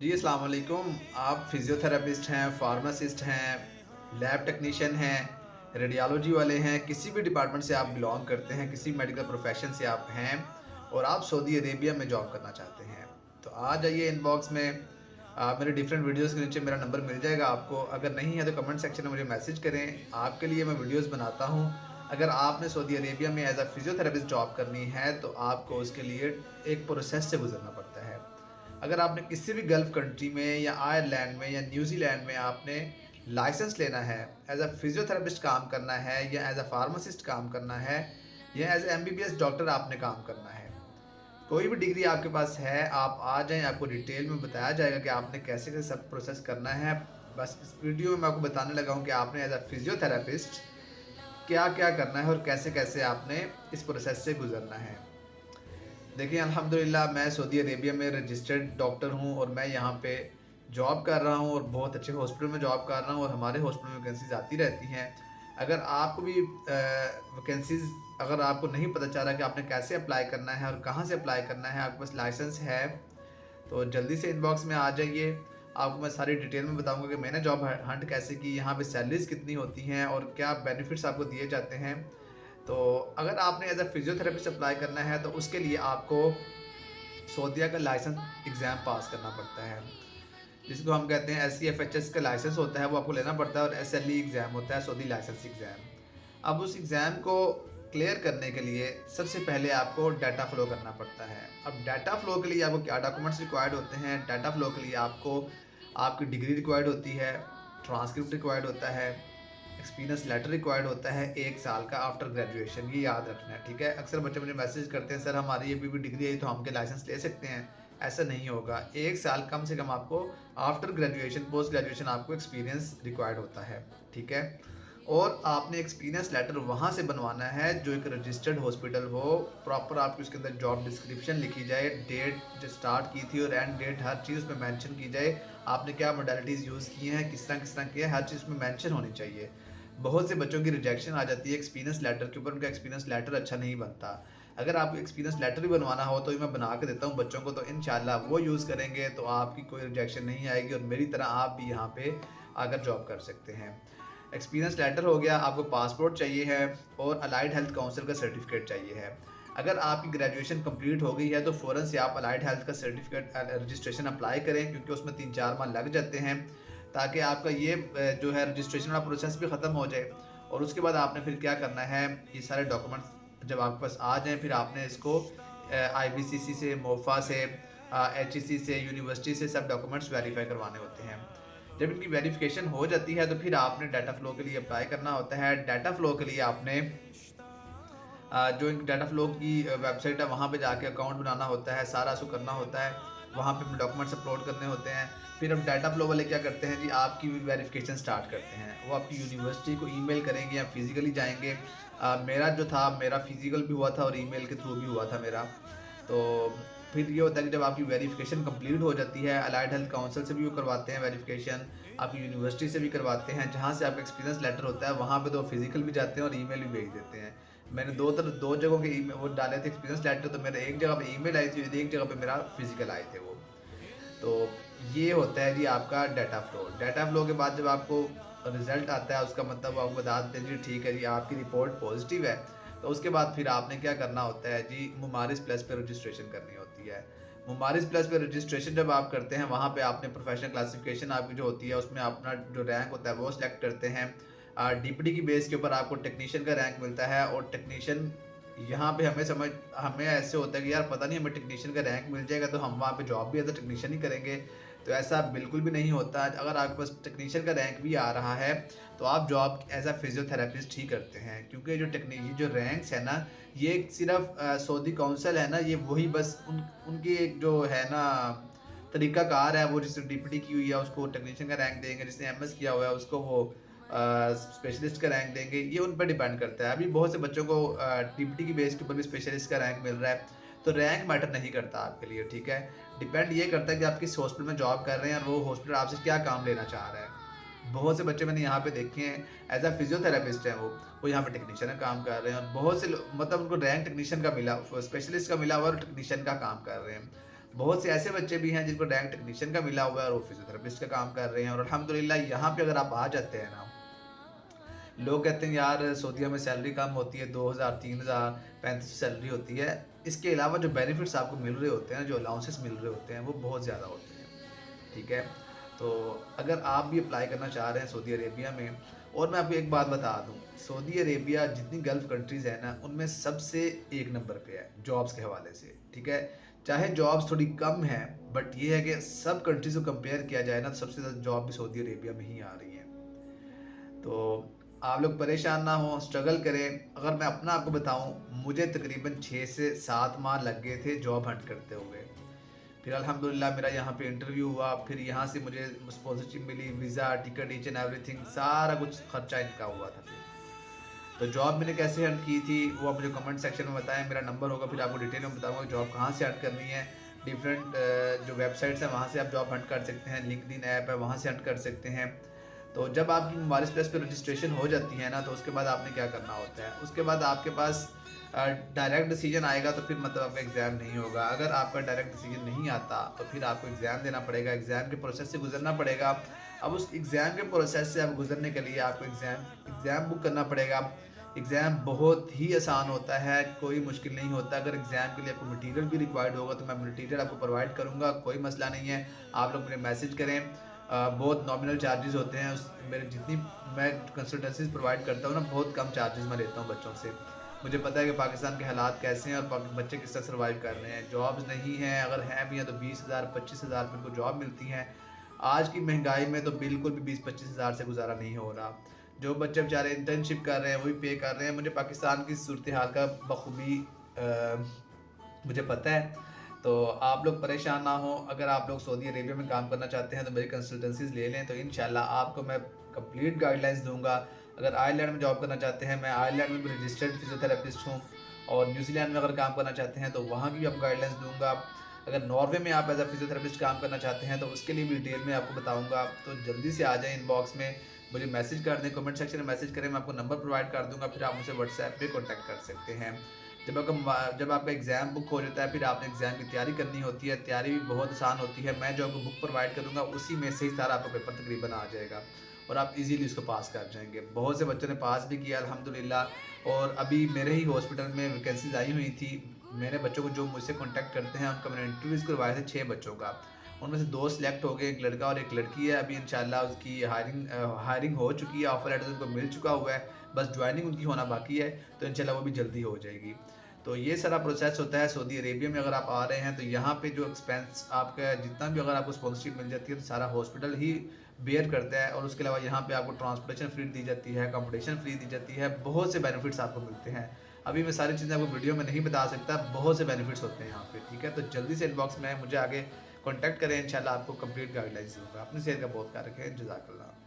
जी, अस्सलाम वालेकुम। आप फ़िज़ियोथेरेपिस्ट हैं, फ़ार्मासिस्ट हैं, लैब टेक्नीशियन हैं, रेडियोलॉजी वाले हैं, किसी भी डिपार्टमेंट से आप बिलॉन्ग करते हैं, किसी मेडिकल प्रोफ़ेशन से आप हैं और आप सऊदी अरेबिया में जॉब करना चाहते हैं। तो आ जाइए इनबॉक्स में। मेरे डिफरेंट वीडियोज़ के नीचे मेरा नंबर मिल जाएगा आपको। अगर नहीं है तो कमेंट सेक्शन में मुझे मैसेज करें। आपके लिए मैं वीडियोज़ बनाता हूँ। अगर आपने सऊदी अरेबिया में एज़ अ फ़िज़ियोथेरेपिस्ट जॉब करनी है तो आपको उसके लिए एक प्रोसेस से गुज़रना पड़ता है। अगर आपने किसी भी गल्फ़ कंट्री में या आयरलैंड में या न्यूज़ीलैंड में आपने लाइसेंस लेना है, एज़ अ फ़िज़ियोथेरेपिस्ट काम करना है या एज़ अ फ़ार्मासिस्ट काम करना है या एज़ अ एमबीबीएस डॉक्टर आपने काम करना है। कोई भी डिग्री आपके पास है, आप आ जाएँ, आपको डिटेल में बताया जाएगा कि आपने कैसे-कैसे सब प्रोसेस करना है। बस इस वीडियो में मैं आपको बताने लगा हूँ कि आपने एज़ अ फ़िज़ियोथेरेपिस्ट क्या-क्या करना है और कैसे-कैसे आपने इस प्रोसेस से गुज़रना है। देखिए, अल्हम्दुलिल्लाह मैं सऊदी अरेबिया में रजिस्टर्ड डॉक्टर हूँ और मैं यहाँ पे जॉब कर रहा हूँ और बहुत अच्छे हॉस्पिटल में जॉब कर रहा हूँ और हमारे हॉस्पिटल में वैकेंसीज़ आती रहती हैं। अगर आपको भी वैकेंसीज़ अगर आपको नहीं पता चल रहा कि आपने कैसे अप्लाई करना है और कहाँ से अप्लाई करना है, आपके पास लाइसेंस है, तो जल्दी से इनबॉक्स में आ जाइए। आपको मैं सारी डिटेल में बताऊँगा कि मैंने जॉब ह हंट कैसे की, यहाँ पे सैलरीज़ कितनी होती हैं और क्या बेनिफिट्स आपको दिए जाते हैं। तो अगर आपने एज़ अ फ़िज़ियोथेरेपिस्ट अप्लाई करना है तो उसके लिए आपको सऊदीया का लाइसेंस एग्ज़ाम पास करना पड़ता है, जिसको हम कहते हैं एससीएफएचएस का लाइसेंस होता है, वो आपको लेना पड़ता है और एसएलई एग्ज़ाम होता है, सऊदी लाइसेंस एग्ज़ाम। अब उस एग्ज़ाम को क्लियर करने के लिए सबसे पहले आपको डाटा फ्लो करना पड़ता है। अब डाटा फ्लो के लिए आपको क्या डॉक्यूमेंट्स रिक्वायर्ड होते हैं, डाटा फ्लो के लिए आपको आपकी डिग्री रिक्वायर्ड होती है, ट्रांसक्रिप्ट रिक्वायर्ड होता है, एक्सपीरियंस लेटर रिक्वायर्ड होता है 1 साल का आफ्टर ग्रेजुएशन, ये याद रखना है, ठीक है? अक्सर बच्चे मुझे मैसेज करते हैं, सर हमारी अभी भी डिग्री है तो हम क्या लाइसेंस ले सकते हैं? ऐसा नहीं होगा। 1 साल कम से कम आपको आफ्टर ग्रेजुएशन, पोस्ट ग्रेजुएशन आपको एक्सपीरियंस रिक्वायर्ड होता है, ठीक है? और आपने एक्सपीरियंस लेटर वहाँ से बनवाना है जो एक रजिस्टर्ड हॉस्पिटल हो, प्रॉपर आपकी उसके अंदर जॉब डिस्क्रिप्शन लिखी जाए, डेट जो स्टार्ट की थी और एंड डेट हर चीज़ उसमें मेंशन की जाए। आपने क्या मोडालिटीज़ यूज़ की हैं, किस तरह किया है, हर चीज़ उसमें मेंशन होनी चाहिए। बहुत से बच्चों की रिजेक्शन आ जाती है एक्सपीरियंस लेटर के ऊपर, उनका एक्सपीरियंस लेटर अच्छा नहीं बनता। अगर आपको एक्सपीरियंस लेटर भी बनवाना हो तो ये मैं बना के देता हूँ बच्चों को, तो इंशाल्लाह वो यूज़ करेंगे तो आपकी कोई रिजेक्शन नहीं आएगी और मेरी तरह आप भी यहाँ पे आकर जॉब कर सकते हैं। एक्सपीरियंस लेटर हो गया, आपको पासपोर्ट चाहिए है और अलाइड हेल्थ काउंसिल का सर्टिफिकेट चाहिए है। अगर आपकी ग्रेजुएशन कंप्लीट हो गई है तो फ़ौरन से आप अलाइड हेल्थ का सर्टिफिकेट रजिस्ट्रेशन अप्लाई करें, क्योंकि उसमें 3-4 माह लग जाते हैं, ताकि आपका ये जो है रजिस्ट्रेशन वाला प्रोसेस भी ख़त्म हो जाए। और उसके बाद आपने फिर क्या करना है, ये सारे डॉक्यूमेंट्स जब आपके पास आ जाएँ, फिर आपने इसको आईबीसीसी से, मोफा से, एचईसी से, यूनिवर्सिटी से सब डॉक्यूमेंट्स वेरीफाई करवाने होते हैं। जब इनकी वेरिफिकेशन हो जाती है तो फिर आपने डाटा फ्लो के लिए अप्लाई करना होता है। डाटा फ्लो के लिए आपने जो एक डाटा फ्लो की वेबसाइट है वहाँ पे जाके अकाउंट बनाना होता है, सारा उसको करना होता है। वहाँ पे डॉक्यूमेंट्स अपलोड करने होते हैं। फिर अब डाटा फ्लो वाले क्या करते हैं जी, आपकी वेरिफिकेशन स्टार्ट करते हैं। वो आपकी यूनिवर्सिटी को ईमेल करेंगे या फिज़िकली जाएँगे। मेरा जो था, मेरा फिज़िकल भी हुआ था और ईमेल के थ्रू भी हुआ था मेरा। तो फिर ये होता है कि जब आपकी वेरिफिकेशन कंप्लीट हो जाती है, अलाइड हेल्थ काउंसिल से भी वो करवाते हैं वेरिफिकेशन, आपकी यूनिवर्सिटी से भी करवाते हैं, जहाँ से आपका एक्सपीरियंस लेटर होता है, वहाँ पे तो फिज़िकल भी जाते हैं और ईमेल भी भेज देते हैं। मैंने 2 जगहों के ईमे वो डाले थे एक्सपीरियंस लेटर, तो मेरे एक जगह पे ईमेल आई थी और एक जगह पे मेरा फिज़िकल आए थे वो। तो ये होता है जी आपका डाटा फ्लो। डाटा फ्लो के बाद जब आपको रिज़ल्ट आता है, उसका मतलब वो आपको बता देते हैं जी ठीक है जी, आपकी रिपोर्ट पॉज़िटिव है। तो उसके बाद फिर आपने क्या करना होता है जी, मुमारिस प्लस पे रजिस्ट्रेशन करनी होती है। मुमारिस प्लस पे रजिस्ट्रेशन जब आप करते हैं, वहाँ पे आपने प्रोफ़ेशनल क्लासिफ़िकेशन आपकी जो होती है, उसमें अपना जो रैंक होता है वो सिलेक्ट करते हैं। डीपीटी की बेस के ऊपर आपको टेक्नीशियन का रैंक मिलता है और टेक्नीशियन यहाँ पे हमें ऐसे होता है कि यार पता नहीं हमें टेक्नीशियन का रैंक मिल जाएगा तो हम वहाँ पे जॉब भी एज़ अ टेक्नीशियन ही करेंगे। तो ऐसा बिल्कुल भी नहीं होता। अगर आपके पास टेक्नीशियन का रैंक भी आ रहा है तो आप जॉब एज़ अ फिज़ियोथेरेपिस्ट ही करते हैं, क्योंकि ये जो रैंक्स है ना, ये सिर्फ़ सऊदी काउंसिल है ना, ये वही बस उनकी एक जो है ना तरीक़ाकार है, वो जिसने डीपीटी की हुई है उसको टेक्नीशियन का रैंक देंगे, जिसने एमएस किया हुआ है उसको वो स्पेशलिस्ट का रैंक देंगे, ये उन पर डिपेंड करता है। अभी बहुत से बच्चों को डीपीटी की बेस के ऊपर भी स्पेशलिस्ट का रैंक मिल रहा है, तो रैंक मैटर नहीं करता आपके लिए, ठीक है? डिपेंड ये करता है कि आप किस हॉस्पिटल में जॉब कर रहे हैं और वो हॉस्पिटल आपसे क्या काम लेना चाह रहा है। बहुत से बच्चे मैंने यहाँ पे देखे हैं, एज़ अ फिज़ियोथेरेपिस्ट हैं वो यहाँ पे टेक्नीशियन का काम कर रहे हैं और बहुत से मतलब उनको रैंक टेक्नीशियन का मिला, स्पेशलिस्ट का मिला हुआ और टेक्नीशियन का काम कर रहे हैं। बहुत से ऐसे बच्चे भी हैं जिनको रैंक टेक्नीशियन का मिला हुआ है और वो फिजियोथेरेपिस्ट का काम कर रहे हैं, और अल्हम्दुलिल्लाह यहाँ पे अगर आप आ जाते हैं ना, लोग कहते हैं यार सऊदीया में सैलरी कम होती है, 2000 3000 35 सैलरी होती है। इसके अलावा जो बेनिफिट्स आपको मिल रहे होते हैं, जो अलाउंसेस मिल रहे होते हैं, वो बहुत ज़्यादा होते हैं। ठीक है? तो अगर आप भी अप्लाई करना चाह रहे हैं सऊदी अरेबिया में, और मैं आपको एक बात बता दूँ, सऊदी अरेबिया जितनी गल्फ़ कंट्रीज़ हैं ना, उनमें सबसे एक नंबर पे है जॉब्स के हवाले से। ठीक है? चाहे जॉब्स थोड़ी कम हैं, बट ये है कि सब कंट्रीज़ को कंपेयर किया जाए ना, तो सबसे ज़्यादा जॉब भी सऊदी अरेबिया में ही आ रही है। तो आप लोग परेशान ना हों, स्ट्रगल करें। अगर मैं अपना आपको बताऊँ, मुझे तकरीबन 6 से 7 माह लग गए थे जॉब हंट करते हुए। फिर अल्हम्दुलिल्लाह मेरा यहाँ पे इंटरव्यू हुआ, फिर यहाँ से मुझे स्पॉन्सरशिप मिली, visa, ticket, each and everything सारा कुछ खर्चा इनका हुआ था फिर। तो जॉब मैंने कैसे हंट की थी, वो आप मुझे कमेंट सेक्शन में बताएं। मेरा नंबर होगा, फिर आपको डिटेल में बताऊंगा जॉब कहाँ से हंट करनी है। डिफरेंट जो वेबसाइट्स हैं वहाँ से आप जॉब हंट कर सकते हैं, लिंक्डइन ऐप है वहाँ से हंट कर सकते हैं। तो जब आपकी मोबाइल प्लस पे रजिस्ट्रेशन हो जाती है ना, तो उसके बाद आपने क्या करना होता है, उसके बाद आपके पास डायरेक्ट डिसीजन आएगा, तो फिर मतलब आपका एग्ज़ाम नहीं होगा। अगर आपका डायरेक्ट डिसीजन नहीं आता, तो फिर आपको एग्ज़ाम देना पड़ेगा, एग्ज़ाम के प्रोसेस से गुजरना पड़ेगा। अब उस एग्ज़ाम के प्रोसेस से आप गुजरने के लिए आपको एग्ज़ाम बुक करना पड़ेगा। एग्ज़ाम बहुत ही आसान होता है, कोई मुश्किल नहीं होता। अगर एग्ज़ाम के लिए आपको मटेरियल भी रिक्वायर्ड होगा, तो मैं मटेरियल आपको प्रोवाइड करूँगा, कोई मसला नहीं है। आप लोग मुझे मैसेज करें। बहुत नॉमिनल चार्जेस होते हैं, उस मेरे जितनी मैं कंसल्टेंसीज प्रोवाइड करता हूँ ना, बहुत कम चार्जेस मैं लेता हूँ बच्चों से। मुझे पता है कि पाकिस्तान के हालात कैसे हैं और बच्चे किस तरह सर्वाइव कर रहे हैं। जॉब्स नहीं हैं, अगर हैं भी हैं तो 20,000 25,000 में उनको जॉब मिलती हैं। आज की महंगाई में तो बिल्कुल भी 20-25 हज़ार से गुजारा नहीं हो रहा। जो बच्चे बेचारे इंटर्नशिप कर रहे हैं, वही पे कर रहे हैं। मुझे पाकिस्तान की सूरत हाल का बखूबी मुझे पता है। तो आप लोग परेशान ना हो। अगर आप लोग सऊदी अरेबिया में काम करना चाहते हैं, तो मेरी कंसल्टेंसीज़ ले लें, तो इंशाल्लाह आपको मैं कंप्लीट गाइडलाइंस दूँगा। अगर आयरलैंड में जॉब करना चाहते हैं, मैं आयरलैंड में भी रजिस्टर्ड फिजियोथेरेपिस्ट हूँ, और न्यूज़ीलैंड में अगर काम करना चाहते हैं, तो वहाँ की भी आपको गाइडलाइंस दूँगा। अगर नॉर्वे में आप एज़ अ फिजियोथेरेपिस्ट काम करना चाहते हैं, तो उसके लिए भी डिटेल में आपको बताऊँगा। तो जल्दी से आ जाएँ इनबॉक्स में, मुझे मैसेज कर दें, कमेंट सेक्शन में मैसेज करें, मैं आपको नंबर प्रोवाइड कर दूँगा, फिर आप मुझसे व्हाट्सएप पे कॉन्टैक्ट कर सकते हैं। जब आपका एग्ज़ाम बुक हो जाता है, फिर आपने एग्ज़ाम की तैयारी करनी होती है। तैयारी भी बहुत आसान होती है। मैं जो आपको बुक प्रोवाइड करूँगा, उसी में से ही सारा आपका पेपर तकरीबन आ जाएगा, और आप इजीली उसको पास कर जाएँगे। बहुत से बच्चों ने पास भी किया अल्हम्दुलिल्लाह, और अभी मेरे ही हॉस्पिटल में वैकेंसीज़ आई हुई थी। मेरे बच्चों को जो मुझसे कॉन्टैक्ट करते हैं, उनका मैंने इंटरव्यूज़ करवाए थे 6 बच्चों का। उनमें से 2 सिलेक्ट हो गए, 1 लड़का और 1 लड़की है। अभी इंशाल्लाह उसकी हायरिंग हो चुकी है, ऑफर लेटर उनको मिल चुका हुआ है, बस जॉइनिंग उनकी होना बाकी है। तो इंशाल्लाह वो भी जल्दी हो जाएगी। तो ये सारा प्रोसेस होता है सऊदी अरेबिया में। अगर आप आ रहे हैं, तो यहाँ पे जो एक्सपेंस आपका जितना भी, अगर आपको स्पॉन्सरशिप मिल जाती है, तो सारा हॉस्पिटल ही बेयर करता है, और उसके अलावा यहाँ पे आपको ट्रांसपोर्टेशन फ्री दी जाती है, अकोमोडेशन फ्री दी जाती है, बहुत से बेनिफिट्स आपको मिलते हैं। अभी मैं सारी चीज़ें आपको वीडियो में नहीं बता सकता, बहुत से बेनिफिट्स होते हैं यहाँ पे। ठीक है? तो जल्दी से इनबॉक्स में मुझे आगे कॉन्टैक्ट करें, इंशाल्लाह आपको कंप्लीट गाइडलाइंस दूँगा। अपनी सेहत का बहुत ख्याल रखें। जज़ाकल्लाह।